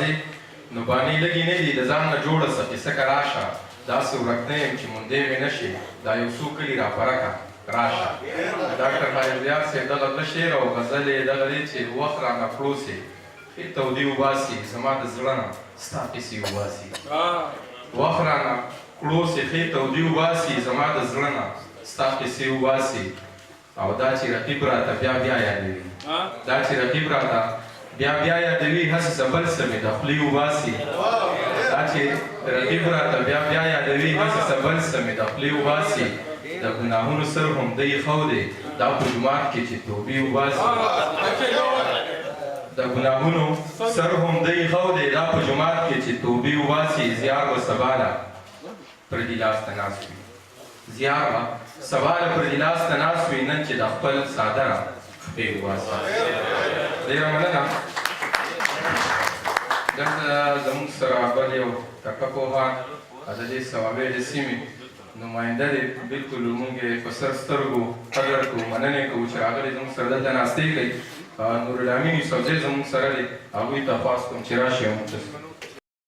راځي نو بانې لږې نه دي د ځان نه جوړه څه قصه که راشه داسې ورک نه یم چې موندی مې نه شي دا یو څو کلي راپره که راشه ډاکټر خالدیار صاحب دغه دوه شعر او غزل یې دغه دی چې وخت رانه کړوسې ښې تودې وباسي زما د زړه نه ستا قیسې وباسي وخت رانه کړوسې ښې تودې وباسي زما د زړه نه ستا قیسې وباسي او دا چې رقیب راته بیا بیا یادوي دا چې رقیب راته بیا بیا یادوي هسې څه بل څه مې د خولې وباسي دا چې رقیب راته بیا بیا یادوي هسې څه بل څه مې د خولې وباسي د ګناهونو سر هم دی ښو دی دا په جومات کې چې توبې وباسي د ګناهونو سر هم دی ښو دی دا په جومات کې چې توبې وباسي زیار به سبا له پردي لاس ته ناست وي زیار به سبا له پردي لاس ته ناست وي نن چې د خپل څادره خپې وباسي ډېره مننه دلته زموږ سره بل یو ککه پوهان د دې صوابۍ د سیمې نماینده دی بلکل موږ یې په سر سترګو قدر کوو مننې کوو چې راغلی زموږ سره دلته ناستې کوي نورالامین یوسفزی زموږ سره دی هغوی ته خواست کوم چې راشي او